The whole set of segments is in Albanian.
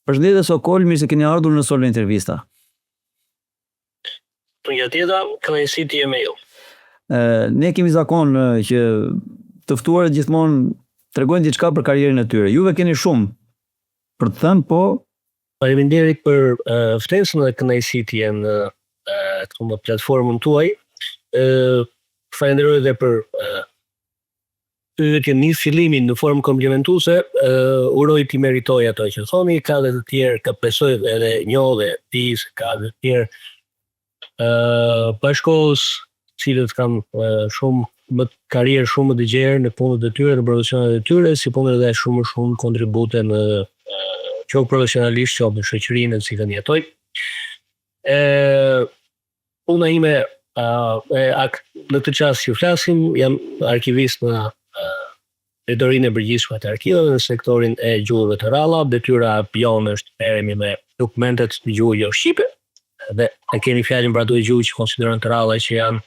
Përshëndetje Sokol, mirë se keni ardhur në Solo Intervista. Përgjatjeta, kënaqësi e me ju. Ne kemi zakon që të ftuarët gjithmonë tregojnë diçka për karrierën e tyre. Juve keni shumë për të thënë, po Faleminderit për ftesën dhe kënaqësitë në këtë platformën tuaj. Falenderoj edhe për pyetjen një fillimin në formë komplimentuese, uroj ti meritoj ato që thoni, ka dhe të tjerë, ka besoj edhe njoh dhe ti se ka dhe të tjerë bashkës, cilët kanë shumë karrierë shumë të gjerë në punët e tyre, në profesionet e tyre, si punë edhe shumë kontribute në qoftë profesionalisht, qoftë në shoqërinë në cilën jetoj. Puna ime në këtë çast që flasim, jam arkivist në drejtorinë e përgjithshme të arkivave në sektorin e gjuhëve të ralla. Detyra jon është merremi me dokumentet në gjuhë jo shqipe, dhe e keni fjalën për ato gjuhë që konsiderohen të ralla, që janë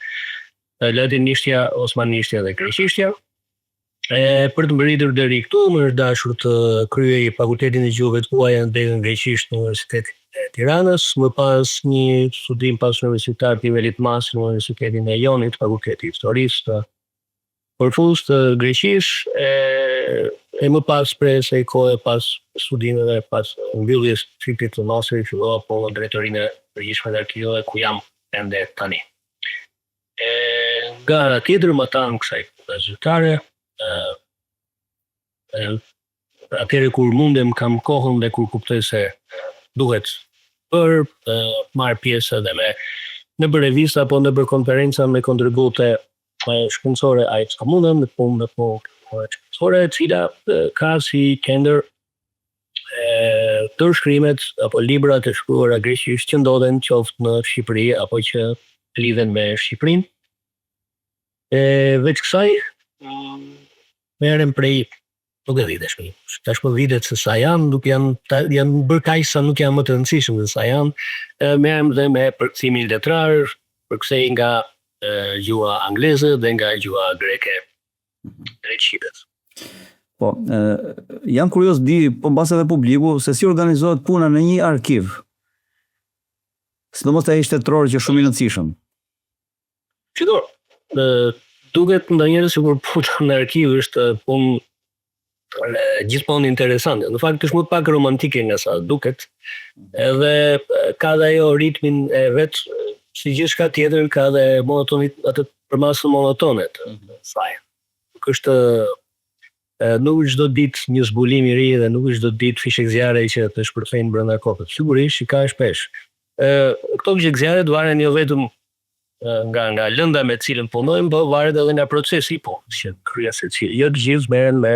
latinishtja, osmanishtja dhe greqishtja. Për të mbërritur deri këtu, më është dashur të kryej fakultetin e gjuhëve të huaja në degën greqisht në Universitetin e Tiranës, më pas një studim pas universitar të nivelit master në Universitetin e Jonit, fakulteti i historisë të përfuz të greqisht, e më pas presë e kohë pas studimeve, pas mbylljes së ciklit të masterit, fillova punë në drejtorinë e përgjithshme të arkivave, ku jam ende tani. Nga ana tjetër, më tan kësaj zyrtare, atëherë kur mundem, kam kohën dhe kur kuptoj se duhet për marr pjesë edhe në për revista apo në për konferenca me kontribute shkencore, ai s'ka mundem në punë shkencore, e cila ka si qendër të shkrimet apo libra të shkruara greqisht që ndodhen qoftë në Shqipëri apo që lidhen me Shqipërinë. Veç kësaj, merrem prej, nuk e di tashmë vitet se sa janë, nuk janë bërë kaq sa nuk janë më të rëndësishëm se sa janë. Merrem dhe me përkthimin letrar, përkthej nga gjuha angleze dhe nga gjuha greke drejt shqipes. Po, jam kurios di, po mbas edhe publiku, se si organizohet puna në një arkiv. Sidomos ai shtetëror që shumë i rëndësishëm. Qëtor, duket ndonjëherë sikur puna në arkiv është punë gjithmonë interesante. Në fakt është më pak romantike nga sa duket, edhe ka dhe ajo ritmin e vet, si gjithçka tjetër, ka dhe monotonit, atë përmasën monotone të saj. Nuk është nuk çdo ditë një zbulim i ri dhe nuk është çdo ditë fishek zjarre që të shpërthejnë brenda kopës. Sigurisht që ka shpesh. Këto fishek zjarre varen jo vetëm nga lënda me të cilën punojmë, po varet edhe nga procesi i punës që kryhet secili. Jo të gjithë merren me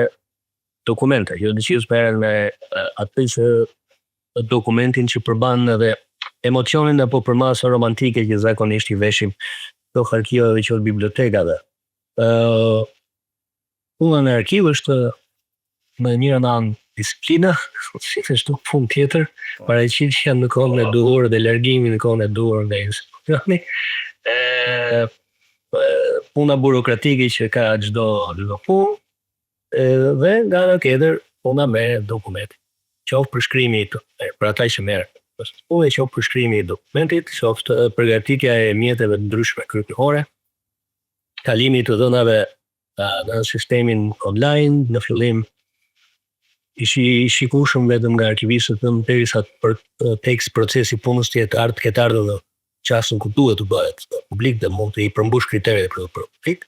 dokumente, jo të gjithë merren me atë që dokumentin që përmban edhe emocionin apo përmasa romantike që zakonisht i veshim këto arkivave që bibliotekave. Puna në arkiv është në njëra anë disiplina, si është punë tjetër, paraqit që janë në kohën e duhur dhe largimi në kohën e duhur nga institucioni. Puna burokratike që ka çdo punë, dhe nga ana tjetër puna me dokumente. Qoftë përshkrimi për ata që merren. Po e qoftë përshkrimi i dokumentit, qoftë përgatitja e mjeteve të ndryshme kryqëzore, kalimi të dhënave në sistemin online, në fillim ishi shikueshëm vetëm nga arkivistët, derisa tekst procesi punës ketë ardhur në çastin ku duhet të bëhet publik dhe mund të i përmbush kriteret për publik.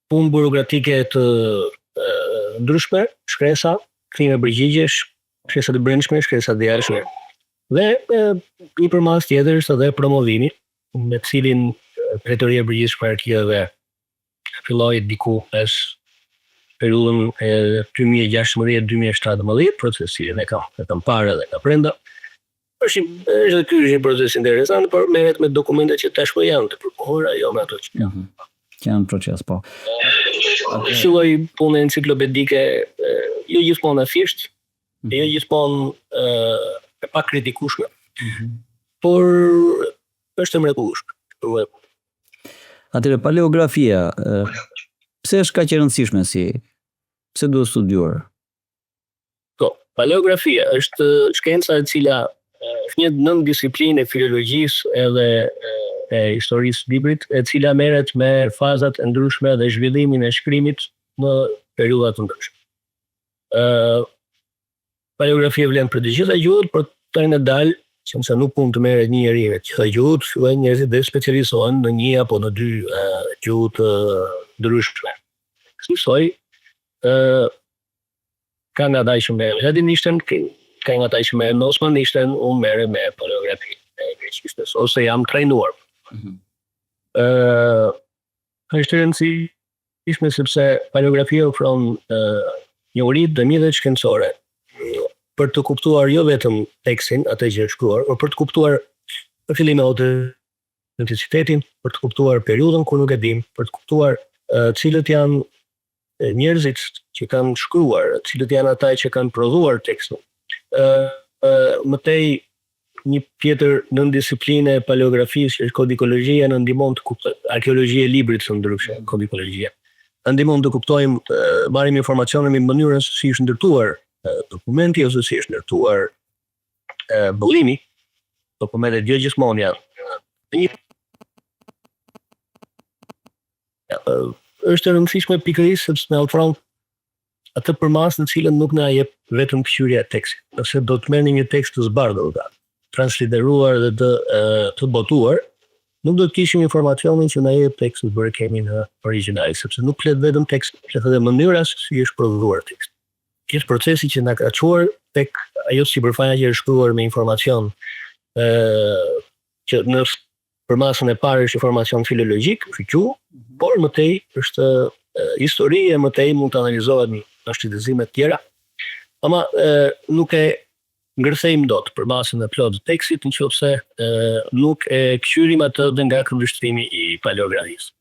Punë burokratike të ndryshme, shkresa, kthime përgjigjesh, shkresa të brendshme, shkresa të jashtme. Dhe i përmas tjetër është edhe promovimi, me të cilin drejtoria e përgjithshme e arkivave filloi diku pas periudhën e 2016-2017, procesin e kam parë edhe nga brenda. Është ky një proces interesant, por merret me dokumente që tashmë janë të përpunuara, jo me ato që janë. Janë proces, po. Filloi punë enciklopedike, jo gjithmonë thjesht, jo gjithmonë e pa kritikueshme, por është mrekullueshme. Atëre, paleografia, pse është kaq e rëndësishme pse duhet studiuar? Paleografia është shkenca e cila është një nën disiplinë e filologjisë edhe e historisë librit, e cila merret me fazat e ndryshme dhe zhvillimin e shkrimit në periudha të ndryshme. Paleografia vlen për të gjitha gjuhët, por tani dalë që nëse nuk mund të merret një njeri me të gjitha gjuhët, fillojnë njerëzit dhe specializohen në një apo në dy gjuhë të ndryshme. Kësaj ka nga ata që merren latinishtën, ka nga ata që merren me osmanishtën, unë merrem me paleografi e greqisë, ose jam trajnuar. Është rëndësishme sepse paleografia ofron njohuri të mjeteve shkencore për të kuptuar jo vetëm tekstin, atë që është shkruar, por për të kuptuar në fillim autenticitetin, për të kuptuar periudhën kur nuk e dim, për të kuptuar cilët janë njerëzit që kanë shkruar, cilët janë ata që kanë prodhuar tekstin. Mëtej një tjetër nën disiplinë e paleografisë, që është kodikologjia, në ndihmon të kuptojmë arkeologjia e librit së ndryshme, kodikologjia. Në ndihmon të kuptojmë, marrim informacione në mënyrën se si është ndërtuar dokumenti ose si është ndërtuar bëllimi. Dokumentet jo gjithmonë janë. Është e rëndësishme pikërisht sepse na ofron atë përmas në cilën nuk na jep vetëm këshyrja e tekstit. Nëse do të merrni një tekst të zbardhur, transliteruar dhe të botuar, nuk do të kishim informacionin që na jep teksti që kemi në origjinal, sepse nuk flet vetëm teksti, flet edhe mënyra se si është prodhuar teksti. Kështë procesi që na ka çuar tek ajo sipërfaqja që është shkruar me informacion që në përmasën e parë është informacion filologjik, fiqur, por mëtej është histori e mëtej mund të analizohet në shqetësime të tjera. Ama nuk e ngërthejmë dot përmasën e plotë të tekstit nëse nuk e këshyrim atë dhe nga këndvështrimi i paleografisë.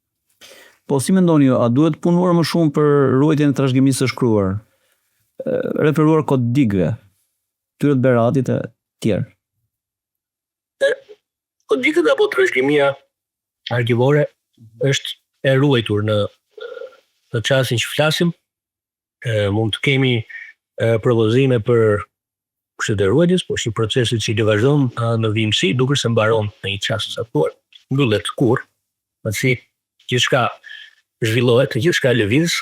Po si mendoni ju, a duhet punuar më shumë për ruajtjen e trashëgimisë së shkruar? Referuar kod digëve, tyre të Beratit e tjerë. Kod digët apo trashëgimia arkivore është e ruajtur në çastin që flasim. Mund të kemi propozime për kushtet e ruajtjes, por është një proces i cili vazhdon në vimësi, duke se mbaron në një çast të caktuar. Mbyllet kur, pasi gjithçka zhvillohet, gjithçka lëviz,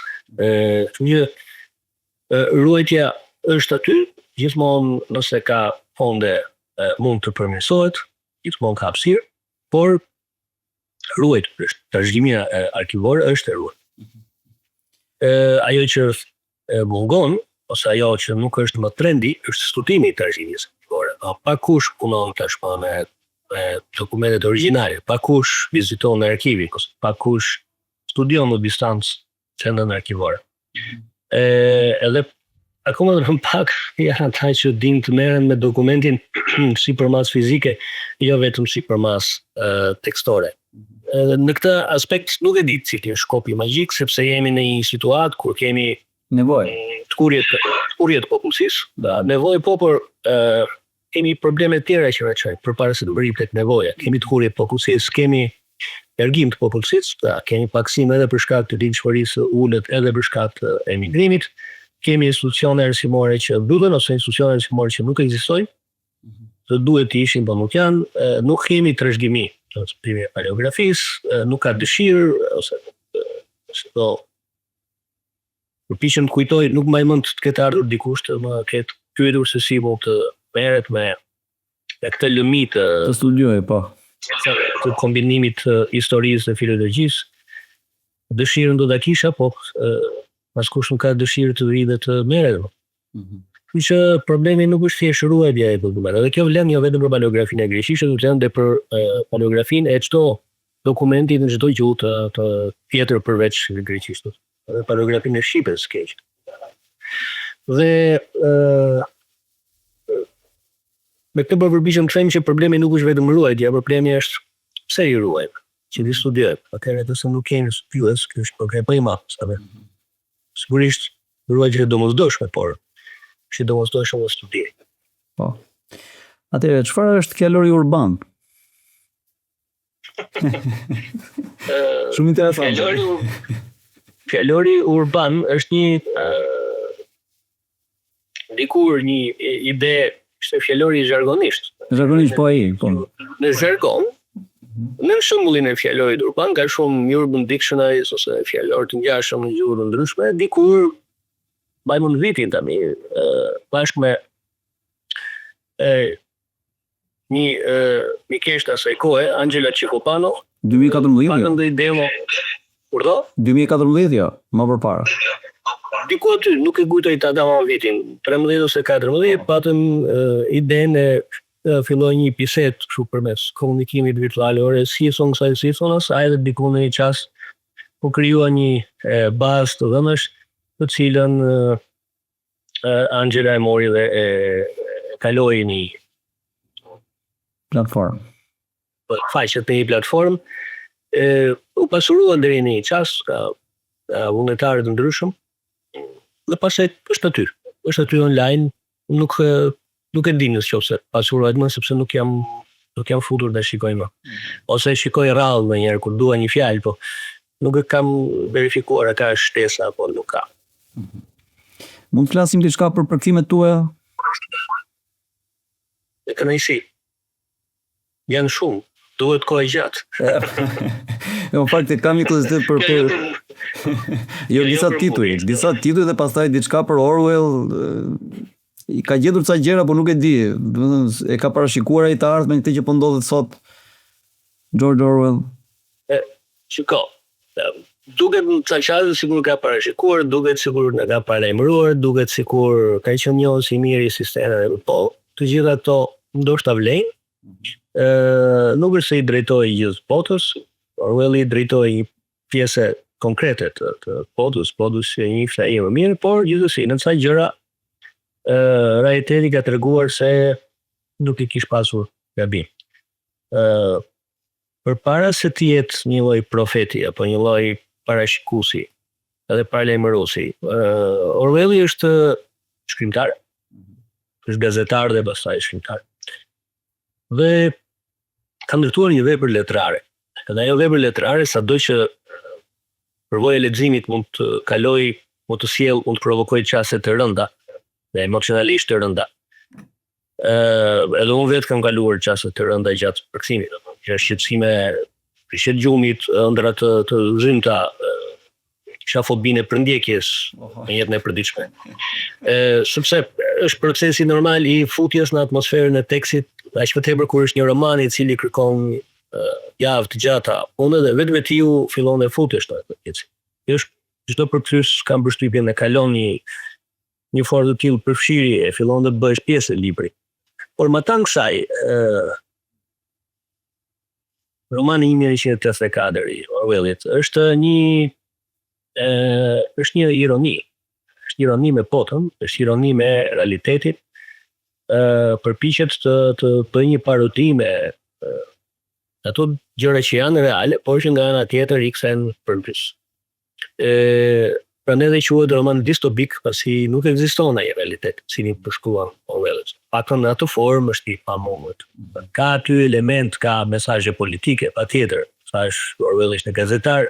ruajtja është aty, gjithmonë nëse ka fonde mund të përmirësohet, gjithmonë ka hapësirë, por ruajtur është. Trashëgimia arkivore është e ruajtur. Ajo që mungon, ose ajo që nuk është më trendi, është studimi i trashëgimisë arkivore. Pakush punon tashmë me dokumentet origjinale, pakush viziton në arkivi, pakush studion në distancë qendrën arkivore. Edhe akoma dhe pak janë ata që din të merren me dokumentin si përmas fizike, jo vetëm si përmas tekstore. Në këtë aspekt nuk e di cili është shkopi magjik, sepse jemi në një situatë kur kemi nevojë të kurje të popullsisë, nevojë po, por kemi probleme të tjera që veçojnë përpara se të rritet nevoja. Kemi të kurje të popullsisë, kemi largim të popullsisë, kemi paksim edhe për shkak të dinjshmërisë ulët, edhe për shkak të emigrimit, kemi institucione arsimore që mbyllen ose institucione arsimore që nuk ekzistojnë, të duhet të ishin, por nuk janë, nuk kemi trashëgimi në aspektin e paleografisë, nuk ka dëshirë ose do përpiqem të kujtoj, nuk më mend të ketë ardhur dikush të më ketë pyetur se si mund të merret me këtë lëmi të studioj, po. Të kombinimit të historisë dhe filologjisë. Dëshirën do ta kisha, po askush nuk ka dëshirë të vijë dhe të merret. Kështu që problemi nuk është thjesht ruajtja e dokumenteve. Dhe kjo vlen jo vetëm për paleografinë e greqishtë, por vlen edhe për paleografinë e çdo dokumenti në çdo gjuhë të tjetër përveç greqishtit. Edhe paleografinë e shqipes keq. Dhe me këtë përpiqem të them që problemi nuk është vetëm ruajtja, problemi është pse i ruajmë, që ti studiojmë. Atëherë nëse nuk kemi studiues, kjo është problem më i madh. Sigurisht ruajtja është domosdoshme, por është domosdoshme studi. Po. Atëherë çfarë është fjalori urban? Shumë interesant. Fjalori urban është një dikur një ide ishte fjalori zhargonisht. Zakonisht po ai, po. Në zhargon, në shembullin e fjalorit urban ka shumë urban dictionaries ose fjalor të ngjashëm në gjuhë të ndryshme, dikur mbajmë në vitin tani, bashkë me një mikeshta asaj kohe, Angela Cicopano, 2014 jo. patën dhe demo. Kurdo? 2014 jo, më përpara. Diku aty, nuk e kujtoj ta dama vitin, 13 ose 14, patëm idenë e filloi një bisedë kështu përmes komunikimit virtual, ore si son kësaj si son asaj, dhe diku në një çast u krijua një bazë të dhënësh, të cilën Angela e mori dhe kaloi në Platform. faqet në një platformë, u pasurua deri në një çast ka vullnetarë të ndryshëm, dhe pastaj është aty online, nuk e di nëse pasurohet më, sepse nuk jam futur ta shikoj më. Ose shikoj rrallë ndonjëherë kur dua një fjalë, po nuk e kam verifikuar a ka shtesa apo nuk ka. Mund të flasim diçka për përkthimet tuaja? E kënaqësi. Janë shumë, duhet kohë gjatë. Jo, në fakt kam një kuriozitet për jo disa tituj dhe pastaj diçka për Orwell, i ka gjetur ca gjëra, por nuk e di. Domethënë e ka parashikuar ai të ardhmen këtë që po ndodhet sot George Orwell. Shiko, duket në ca çaste sikur ka parashikuar, duket sikur na ka paralajmëruar, duket sikur ka qenë njohës i mirë i sistemeve, po të gjitha ato ndoshta vlejnë. Nuk është se i drejtoi gjithë botës, Orwell i drejtoi një pjesë konkrete të botës që e njihte ai më mirë, por gjithsesi në ca gjëra realiteti ka treguar se nuk i kish pasur gabim. Përpara se të jetë një lloj profeti apo një lloj parashikuesi edhe paralajmëruesi, Orwelli është shkrimtar, është gazetar dhe pastaj shkrimtar. Dhe ka ndërtuar një vepër letrare. Edhe ajo vepër letrare, sado që përvoja e leximit mund të kaloj, mund të sjell, mund të provokojë çaste të rënda dhe emocionalisht të rënda. Edhe unë vetë kam kaluar çaste të rënda gjatë përkthimit, që shqetësime, prishet gjumit, ëndra të zymta, kisha fobinë e përndjekjes në jetën e përditshme. Sepse është procesi normal i futjes në atmosferën e tekstit, aq më tepër kur është një roman i cili kërkon javë të gjata, unë edhe vetë ju fillon dhe futesh në atë pjesë. Është çdo përkthyes ka përshtypjen e kalon një formë të tillë përfshirje, e fillon të bëhesh pjesë e librit. Por më tan kësaj, romani 1984 i Orwellit është një ironi. Është një ironi me botën, është ironi me realitetin. Përpiqet të bëjë një parodi me ato gjëra që janë reale, por që nga ana tjetër i kthen përmbys. Prandaj dhe quhet roman distopik, pasi nuk ekziston ai realitet, si i përshkruan Orwell. Paktën në atë formë është i pamundur. Ka aty element, ka mesazhe politike, patjetër. Thash Orwell ishte gazetar,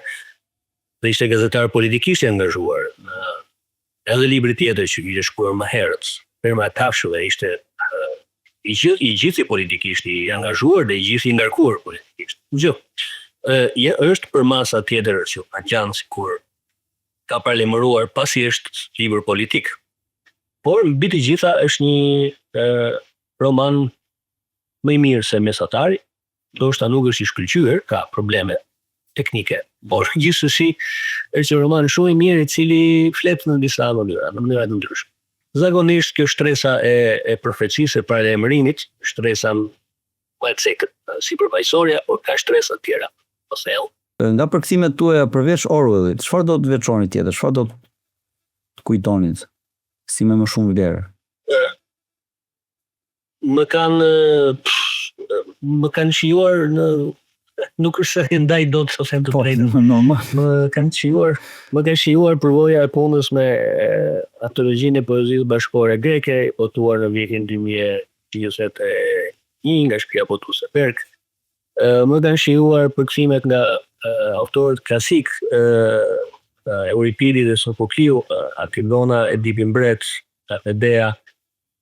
dhe ishte gazetar politikisht i angazhuar. Edhe libri tjetër që ishte shkruar më herët, Perma Tafshëve, ishte i gjithë politikisht i angazhuar dhe i gjithë i ngarkuar politikisht. Është për masa tjetër që ka qenë sikur ka paralajmëruar pasi është libër politik. Por mbi të gjitha është një roman më i mirë se Mesatari, ndoshta nuk është i shkëlqyer, ka probleme teknike, por gjithsesi është një roman shumë i mirë i cili flet në disa mënyra të ndryshme. Zakonisht kjo shtresa e profecisë e paralajmërimit, shtresa më e cekët si përfaqësorja, por ka shtresa të tjera. Nga përkthimet tuaja përveç Orwellit, çfarë do të veçoni tjetër? Çfarë do të kujtoni si më shumë vlerë? Më kanë shijuar në nuk është se ndaj dot të them të drejtën. Më kanë shijuar përvoja e punës me antologjinë e poezisë bashkëkohore greke, botuar në vitin 2021 nga shtëpia botuese Berg. Më kanë shijuar përkthimet nga autorët klasik, Euripidi dhe Sofokliu, Antigona, Edipi Mbret, Medea,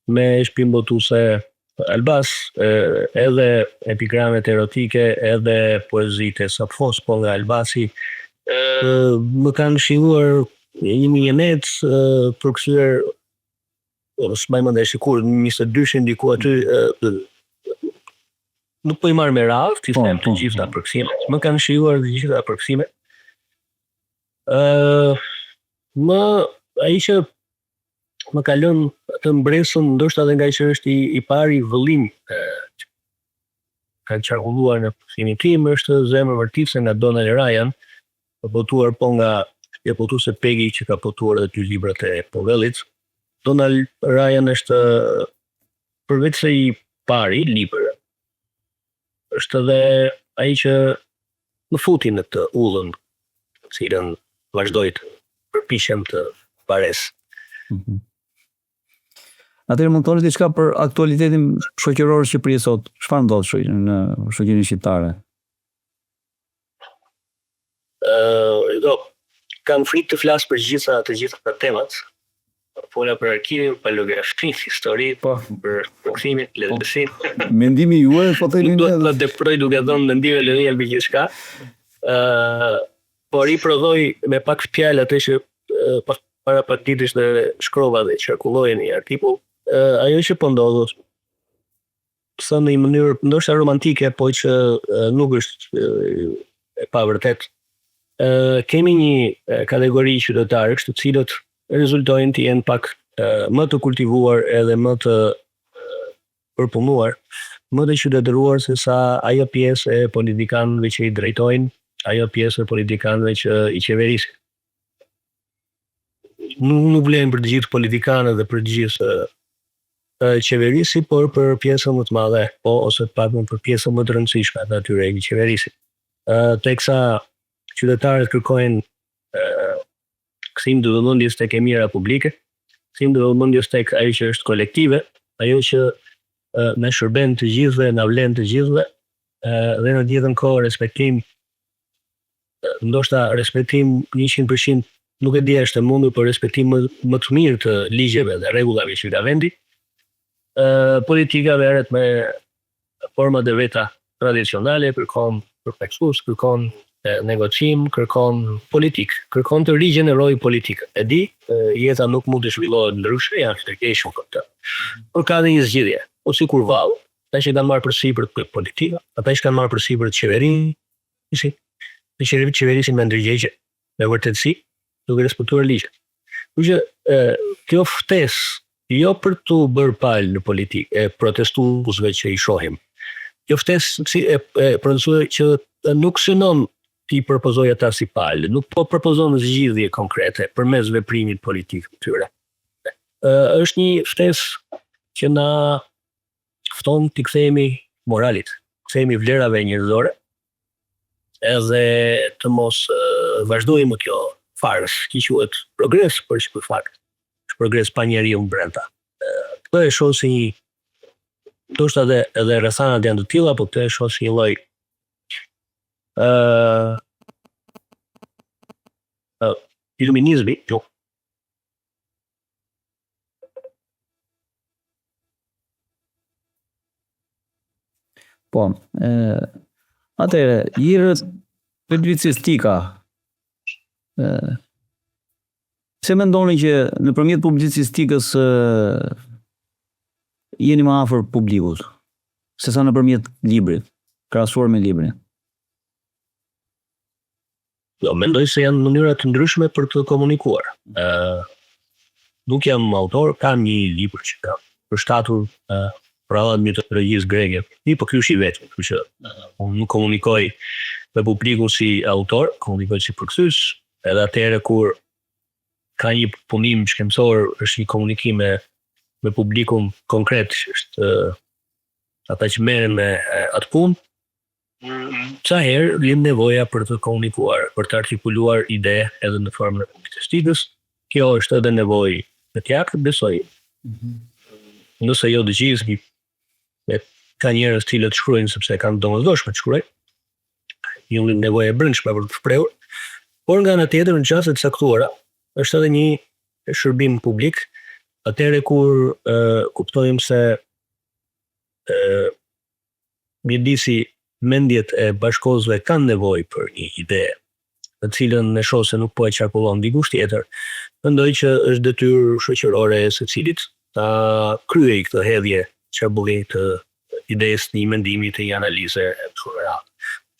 me shpinë botuese Albas, edhe epigramet erotike, edhe poezitë e Safos, po nga Albasi, më kanë shijuar një jenet përkthyer s'maj më ndesh kur 22 diku aty nuk po i marr me radhë, ti them të gjitha përkthimet. Më kanë shijuar të gjitha përkthimet. Ai që më ka lënë atë mbresën, ndoshta edhe nga që është i pari vëllim ka qarkulluar në përkthimin tim, është Zemër vërtitse nga Donald Ryan, botuar po nga botuese Peggy që ka botuar edhe dy librat e Povellit. Donald Ryan është përveç se i pari libër, është edhe ai që më futi në të ullën, cilën vazhdoj të përpiqem të pares. Atëherë mund të thoni diçka për aktualitetin shoqëror në Shqipëri sot. Çfarë ndodh në shoqërinë shqiptare? Kam frikë të flas për të gjitha temat. Fola për arkivin, paleografi, histori, për përkthimin, lehtësin. Mendimi juaj, po themi do ta deproj duke dhënë mendime lënia mbi gjithçka. Por i prodhoj me pak fjalë atë që para pak ditësh dhe shkrova dhe qarkulloi në një artikull. Ajo që po ndodh sa në një mënyrë ndoshta romantike, po që nuk është e pavërtet. Kemi një kategori qytetarësh të cilët rezultojnë të jenë pak më të kultivuar edhe më të përpunuar, më të qytetëruar se sa ajo pjesë e politikanëve që i drejtojnë, ajo pjesë e politikanëve që i qeverisin. Nuk vlen për të gjithë politikanët dhe për të gjithë qeverisi, por për pjesën më të madhe, ose të paktën për pjesën më të rëndësishme të atyre i qeverisin. Teksa qytetarët kërkojnë kthim të vëmendjes tek e mira publike, kthim të vëmendjes tek ajo që është kolektive, ajo që na shërben të gjithëve, na vlen të gjithëve, dhe në të njëjtën kohë respektim, ndoshta respektim 100% nuk e di është e mundur, por respektim më të mirë të ligjeve dhe rregullave që ka vendi. Politika merret me format e veta tradicionale, kërkon përfaqësues, kërkon negocim, kërkon politik, kërkon të rigjeneroj politika. E di, jeta nuk mund të zhvillohet ndryshe, janë shkëlqyeshëm këta. Por ka dhe një zgjidhje, o sikur vallë, ata që kanë marrë përsipër politika, ata që kanë marrë përsipër qeverisin, qeverisin me ndërgjegje, me vërtetësi, duke respektuar ligjet. Kështu që kjo ftesë, jo për të bërë palë në politikë, e protestuesve që i shohim. Kjo ftesë që nuk synon ti propozoj ata si palë, nuk po propozon zgjidhje konkrete përmes veprimit politik të tyre. Është një ftesë që na fton të kthehemi moralit, kthehemi vlerave njerëzore, edhe të mos vazhdojmë kjo farës, që quhet progres, por që për fakt është progres pa njeriu brenda. Këtë e shoh si një, ndoshta edhe rrethanat janë të tilla, por këtë e shoh si një lloj iluminizmi, jo. Po, atëherë, jirët publicistika, pse mendoni që nëpërmjet publicistikës jeni më afër publikut, sesa nëpërmjet librit, krahasuar me librin? Jo, mendoj se janë mënyra të ndryshme për të komunikuar. Nuk jam autor, kam një libër që ka përshtatur pravat mitologjisë greke. Po ky është i vetmi, kështu që unë nuk komunikoj me publikun si autor, komunikoj si përkthyes, edhe atëherë kur ka një punim shkencor, është një komunikim me publikun konkret, është ata që merren me atë punë, ca herë vjen nevoja për të komunikuar, për të artikuluar ide edhe në formën e publicistikës. Kjo është edhe nevojë në teatr, besoj. Nëse jo të gjithë, ka njerëz të cilët shkruajnë sepse kanë domosdoshme të shkruajnë, një nevojë e brendshme për të shprehur, por nga ana tjetër në çaste të caktuara është edhe një shërbim publik atëherë kur kuptojmë se mjedisi mendjet e bashkëkohësve kanë nevojë për një ide, të cilën e shoh se nuk po e qarkullon dikush tjetër, mendoj që është detyrë shoqërore e secilit ta kryej këtë hedhje çarbulli të idesë, një mendimi, të një analize e kështu.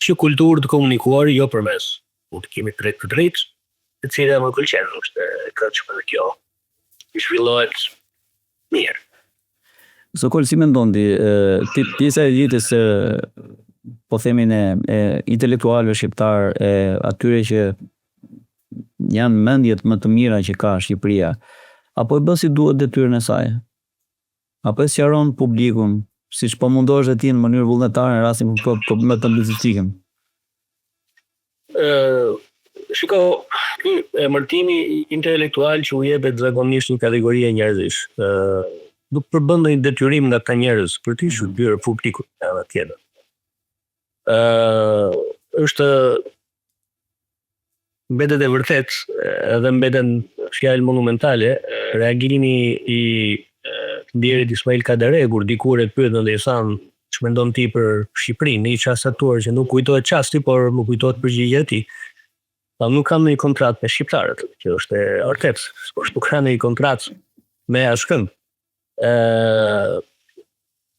Që kulturë të komunikuar jo përmes mund të kemi drejt të drejt, e cila më pëlqen, është e këndshme dhe kjo. Zhvillohet mirë. Sokol, si mendon ti, pjesa e ditës po themin e intelektualëve shqiptar, e atyre që janë mendjet më të mira që ka Shqipëria, apo e bën si duhet detyrën e saj? Apo e sqaron publikun, siç po mundohesh dhe ti në mënyrë vullnetare në rastin me të mbizicikim? Shiko, emërtimi intelektual që u jepet zakonisht një kategori e njerëzish, nuk përbën një detyrim nga këta njerëz për të shërbyer publikut edhe tjetër. Është mbetet e vërtet edhe mbeten fjalë monumentale reagimi i ndjerit Ismail Kadare kur dikur e pyetën dhe i thanë ç'mendon ti për Shqipërinë, në një çast caktuar që nuk kujtohet çasti, por më kujtohet përgjigjja e tij. Pa nuk kam një kontratë me shqiptarët, që është e vërtet, por nuk kam një kontratë me askën.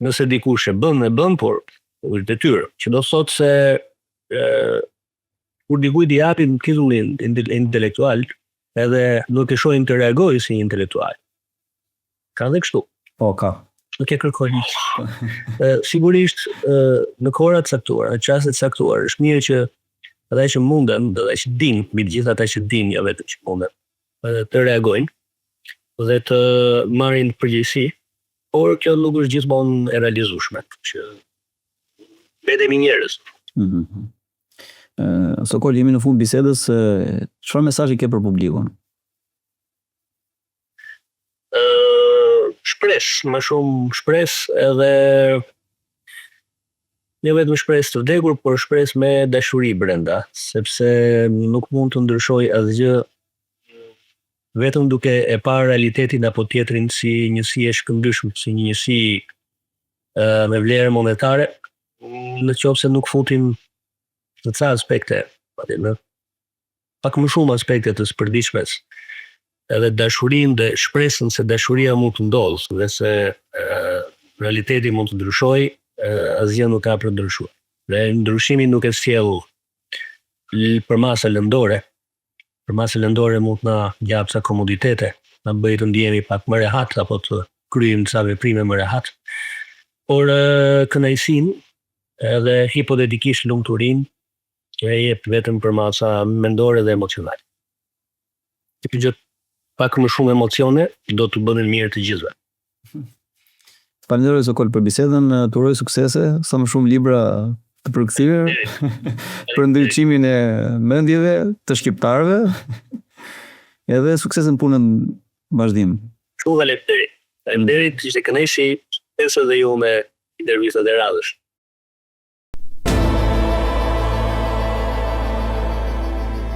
Nëse dikush e bën, por është detyrë, që do thotë se kur dikujt i japin titullin intelektual, edhe nuk e shohin të reagojë si një intelektual. Ka dhe kështu. Po, ka. Nuk e kërkojnë. Sigurisht, në kohëra të caktuara, në çaste të caktuara, është mirë që ata që munden, ata që dinë, mbi të gjithë ata që dinë, jo vetëm që munden, të reagojnë dhe të marrin përgjegjësi, por kjo nuk është gjithmonë e realizueshme, që vetëm njerëz. Sokol, jemi në fund bisedës, çfarë mesazhi ke për publikun? Shpresë, më shumë shpresë, edhe jo vetëm shpresë të vdekur, por shpresë me dashuri brenda, sepse nuk mund të ndryshoj asgjë vetëm duke e parë realitetin apo tjetrin si njësi e shkëndryshme, si një njësi me vlerë monetare, në qoftë se nuk futim në ca aspekte, në pak më shumë aspekte të përditshmes, edhe dashurinë dhe shpresën se dashuria mund të ndodhë, dhe se realiteti mund të ndryshojë, asgjë nuk ka për ndryshuar. Dhe ndryshimi nuk e sjell për masa lëndore. Për masa lëndore mund na jap ca komoditete, na bëj të ndjehemi pak më rehat apo të kryejmë ca veprime më rehat. Por kënaqësinë edhe hipotetikisht lumturinë e jep vetëm për masa mendore dhe emocionale. Të gjë pak më shumë emocione do të bënin mirë të gjithëve. Falenderoj Sokol për bisedën, të uroj suksese, sa më shumë libra të përkthyer për ndriçimin e mendjeve të shqiptarëve, edhe sukses në punën vazhdim. Shumë faleminderit. Faleminderit, ishte kënaqësi, edhe ju me intervistat e radhës.